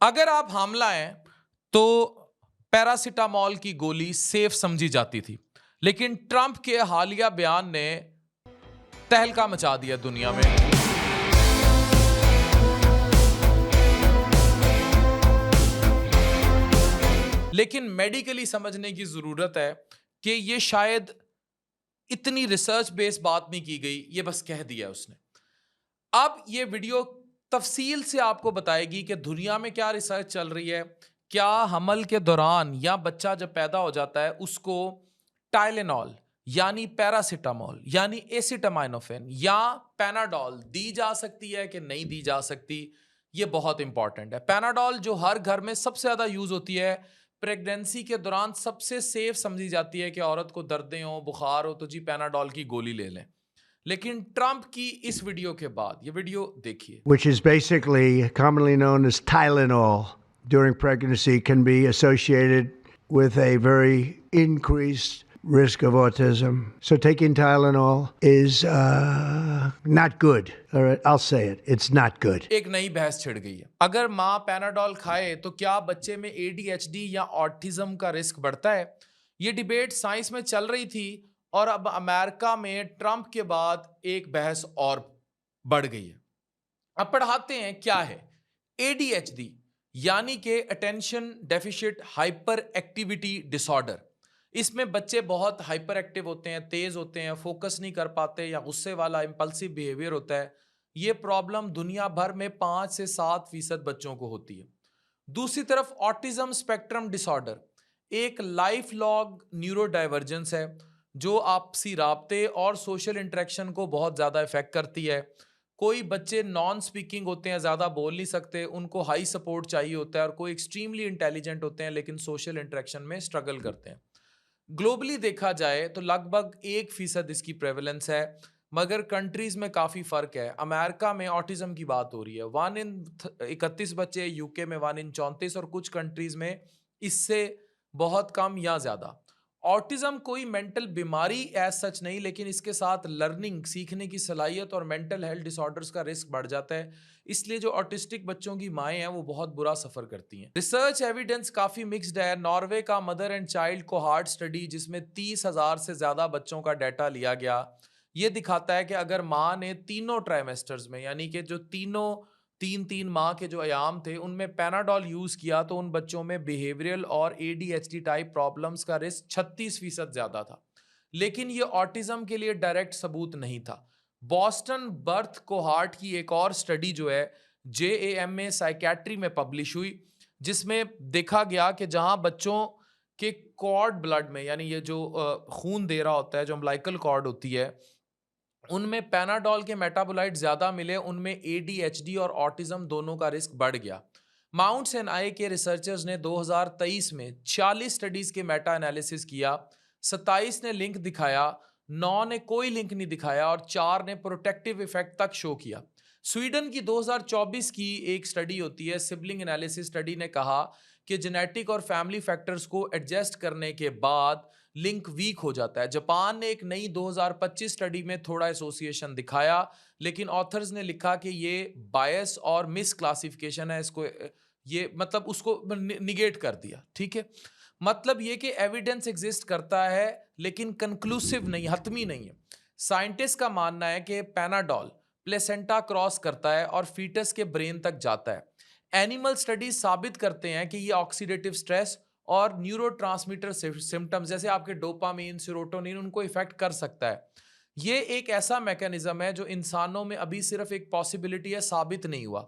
अगर आप हामला हैं तो पैरासिटामॉल की गोली सेफ समझी जाती थी, लेकिन ट्रंप के हालिया बयान ने तहलका मचा दिया दुनिया में। लेकिन मेडिकली समझने की जरूरत है कि ये शायद इतनी रिसर्च बेस्ड बात नहीं की गई, ये बस कह दिया उसने। अब ये वीडियो तफसील से आपको बताएगी कि दुनिया में क्या रिसर्च चल रही है, क्या हमल के दौरान या बच्चा जब पैदा हो जाता है उसको टाइलेनॉल यानी पैरासिटामॉल यानी एसिटामाइनोफेन या पैनाडॉल दी जा सकती है कि नहीं दी जा सकती। ये बहुत इंपॉर्टेंट है। पैनाडॉल जो हर घर में सबसे ज्यादा यूज होती है, प्रेगनेंसी के दौरान सबसे सेफ समझी जाती है कि औरत को दर्दें हो, बुखार हो तो जी पैनाडॉल की गोली ले लें। लेकिन ट्रंप की इस वीडियो के बाद, ये वीडियो देखिए। which is basically commonly known as Tylenol during pregnancy, can be associated with a very increased risk of autism. So taking Tylenol is not good. All right, I'll say it. It's not good. एक नई बहस छिड़ गई है। अगर माँ Panadol खाए तो क्या बच्चे में ADHD या ऑटिज्म का रिस्क बढ़ता है? ये डिबेट साइंस में चल रही थी और अब अमेरिका में ट्रंप के बाद एक बहस और बढ़ गई है। अब पढ़ाते हैं क्या है ADHD, यानी कि attention deficit hyper activity disorder. इसमें बच्चे बहुत हाइपर एक्टिव होते हैं, तेज होते हैं, फोकस नहीं कर पाते या गुस्से वाला इंपल्सिव बिहेवियर होता है। ये प्रॉब्लम दुनिया भर में 5 से 7% बच्चों को होती है। दूसरी तरफ ऑटिज्म स्पेक्ट्रम डिसऑर्डर एक लाइफ लॉन्ग न्यूरो डाइवर्जेंस है जो आपसी राब्ते और सोशल इंटरेक्शन को बहुत ज़्यादा इफेक्ट करती है। कोई बच्चे नॉन स्पीकिंग होते हैं, ज़्यादा बोल नहीं सकते, उनको हाई सपोर्ट चाहिए होता है, और कोई एक्सट्रीमली इंटेलिजेंट होते हैं लेकिन सोशल इंटरेक्शन में स्ट्रगल करते हैं। ग्लोबली देखा जाए तो लगभग 1% इसकी प्रेवलेंस है, मगर कंट्रीज में काफ़ी फ़र्क है। अमेरिका में ऑटिज्म की बात हो रही है 1 इन 31 बच्चे, यूके में 1 इन 34 और कुछ कंट्रीज में इससे बहुत कम या ज़्यादा। ऑटिज्म कोई मेंटल बीमारी एज सच नहीं, लेकिन इसके साथ लर्निंग, सीखने की सलाहियत और मेंटल हेल्थ डिसऑर्डर्स का रिस्क बढ़ जाता है। इसलिए जो ऑटिस्टिक बच्चों की माएँ हैं वो बहुत बुरा सफ़र करती हैं। रिसर्च एविडेंस काफ़ी मिक्स्ड है। नॉर्वे का mother and child cohort study, जिसमें 30,000 से ज़्यादा बच्चों का डाटा लिया गया, ये दिखाता है कि अगर माँ ने तीनों ट्राइमेस्टर्स में, यानी कि जो तीनों 3-3 माह के जो अयाम थे उनमें पैनाडॉल यूज किया तो उन बच्चों में बिहेवियरल और ADHD टाइप प्रॉब्लम्स का रिस्क 36% ज्यादा था। लेकिन ये ऑटिज्म के लिए डायरेक्ट सबूत नहीं था। बॉस्टन बर्थ कोहार्ट की एक और स्टडी जो है JAMA साइकेट्री में पब्लिश हुई, जिसमें देखा गया कि जहां बच्चों के कॉर्ड ब्लड में, यानी ये जो खून दे रहा होता है, जो अम्बिलिकल कॉर्ड होती है, उनमें पैनाडॉल के मेटाबोलाइट ज्यादा मिले, उनमें ADHD और ऑटिज्म दोनों का रिस्क बढ़ गया। माउंट सिनाई के रिसर्चर्स ने 2023 में 40 स्टडीज के मेटा एनालिसिस किया। 27 ने लिंक दिखाया, 9 ने कोई लिंक नहीं दिखाया और 4 ने प्रोटेक्टिव इफेक्ट तक शो किया। स्वीडन की 2024 की एक स्टडी होती है सिबलिंग एनालिसिस स्टडी ने कहा कि जेनेटिक और फैमिली फैक्टर्स को एडजस्ट करने के बाद लिंक वीक हो जाता है। जापान ने एक नई 2025 स्टडी में थोड़ा एसोसिएशन दिखाया, लेकिन ऑथर्स ने लिखा कि ये बायस और मिस क्लासिफिकेशन है, इसको ये मतलब उसको निगेट कर दिया। ठीक है, मतलब ये कि एविडेंस एग्जिस्ट करता है लेकिन कंक्लूसिव नहीं, हतमी नहीं है। साइंटिस्ट का मानना है कि पैनाडॉल प्लेसेंटा क्रॉस करता है और फीटस के ब्रेन तक जाता है। एनिमल स्टडीज साबित करते हैं कि ये ऑक्सीडेटिव स्ट्रेस और न्यूरोट्रांसमीटर सिम्टम्स जैसे आपके डोपामीन, सेरोटोनिन, उनको इफेक्ट कर सकता है। ये एक ऐसा मैकेनिज्म है जो इंसानों में अभी सिर्फ एक पॉसिबिलिटी है, साबित नहीं हुआ।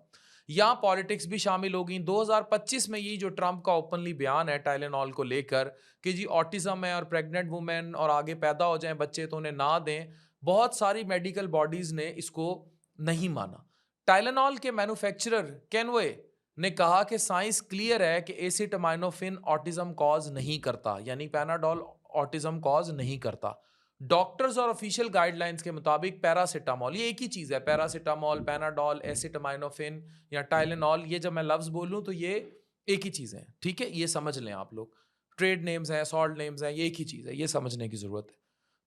यहाँ पॉलिटिक्स भी शामिल होगी। 2025 में यही जो ट्रंप का ओपनली बयान है टाइलेनॉल को लेकर कि जी ऑटिज्म है और प्रेग्नेंट वुमेन और आगे पैदा हो जाएं बच्चे तो उन्हें ना दें, बहुत सारी मेडिकल बॉडीज ने इसको नहीं माना। टाइलेनॉल के मैन्युफैक्चरर केनवे ने कहा कि साइंस क्लियर है कि एसिटामाइनोफेन ऑटिज्म कॉज नहीं करता, यानी पैनाडॉल ऑटिज्म कॉज नहीं करता। डॉक्टर्स और ऑफिशियल गाइडलाइंस के मुताबिक पैरासिटामॉल, ये एक ही चीज़ है, पैरासिटामॉल, पैनाडॉल, एसिटामाइनोफेन या टाइलेनॉल, ये जब मैं लफ्ज़ बोलूँ तो ये एक ही चीज़ है। ठीक है, ये समझ लें आप लोग, ट्रेड नेम्स हैं, सॉल्ट नेम्स हैं, ये एक ही चीज़ है, ये समझने की ज़रूरत है।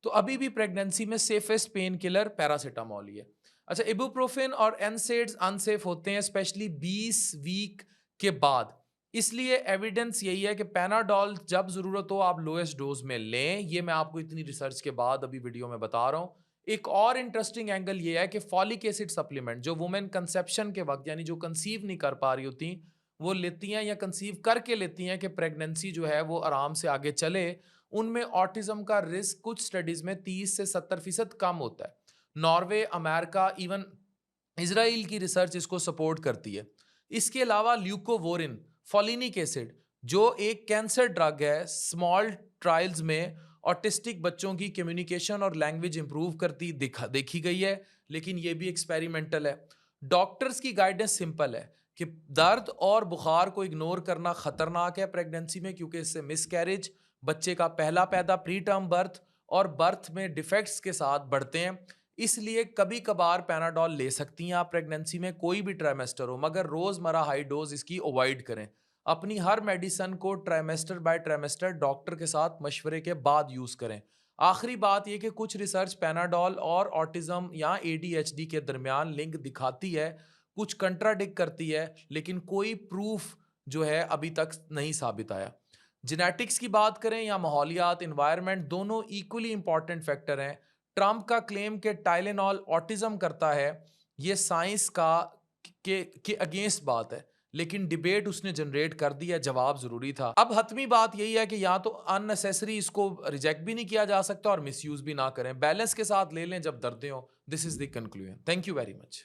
तो अभी भी प्रेगनेंसी में सेफेस्ट पेन किलर पैरासिटामॉल ही है। अच्छा, इबुप्रोफेन और एनसेड्स अनसेफ होते हैं, स्पेशली 20 वीक के बाद। इसलिए एविडेंस यही है कि पैनाडोल जब ज़रूरत हो आप लोएस्ट डोज में लें। ये मैं आपको इतनी रिसर्च के बाद अभी वीडियो में बता रहा हूँ। एक और इंटरेस्टिंग एंगल ये है कि फॉलिक एसिड सप्लीमेंट जो वुमेन कंसेप्शन के वक्त यानी जो कंसीव नहीं कर पा रही होती वो लेती हैं या कंसीव करके लेती हैं कि प्रेगनेंसी जो है वो आराम से आगे चले, उनमें ऑटिज्म का रिस्क कुछ स्टडीज में 30 से 70% कम होता है। नॉर्वे, अमेरिका, इवन इसराइल की रिसर्च इसको सपोर्ट करती है। इसके अलावा ल्यूकोवोरिन, फोलिनिक एसिड जो एक कैंसर ड्रग है, स्मॉल ट्रायल्स में ऑटिस्टिक बच्चों की कम्युनिकेशन और लैंग्वेज इंप्रूव करती देखी गई है, लेकिन ये भी एक्सपेरिमेंटल है। डॉक्टर्स की गाइडेंस सिंपल है कि दर्द और बुखार को इग्नोर करना खतरनाक है प्रेगनेंसी में, क्योंकि इससे मिसकैरेज, बच्चे का पहला पैदा, प्री टर्म बर्थ और बर्थ में डिफेक्ट्स के साथ बढ़ते हैं। इसलिए कभी कभार पैनाडोल ले सकती हैं आप प्रेगनेंसी में, कोई भी ट्राइमेस्टर हो, मगर रोजमर्रा हाई डोज इसकी अवॉइड करें। अपनी हर मेडिसिन को ट्राइमेस्टर बाय ट्राइमेस्टर डॉक्टर के साथ मशवरे के बाद यूज करें। आखिरी बात यह कि कुछ रिसर्च पैनाडोल और ऑटिज्म या ADHD के दरमियान लिंक दिखाती है, कुछ कंट्राडिक्ट करती है, लेकिन कोई प्रूफ जो है अभी तक नहीं साबित आया। जेनेटिक्स की बात करें या माहौलियात, इन्वायरमेंट, दोनों इक्वली इंपॉर्टेंट फैक्टर हैं। ट्रंप का क्लेम कि टाइलेनॉल ऑटिज्म करता है, ये साइंस का के अगेंस्ट बात है, लेकिन डिबेट उसने जनरेट कर दिया, जवाब जरूरी था। अब हतमी बात यही है कि या तो अननेसेसरी इसको रिजेक्ट भी नहीं किया जा सकता और मिसयूज भी ना करें, बैलेंस के साथ ले लें जब दर्दें हो। This is the conclusion. Thank you very much.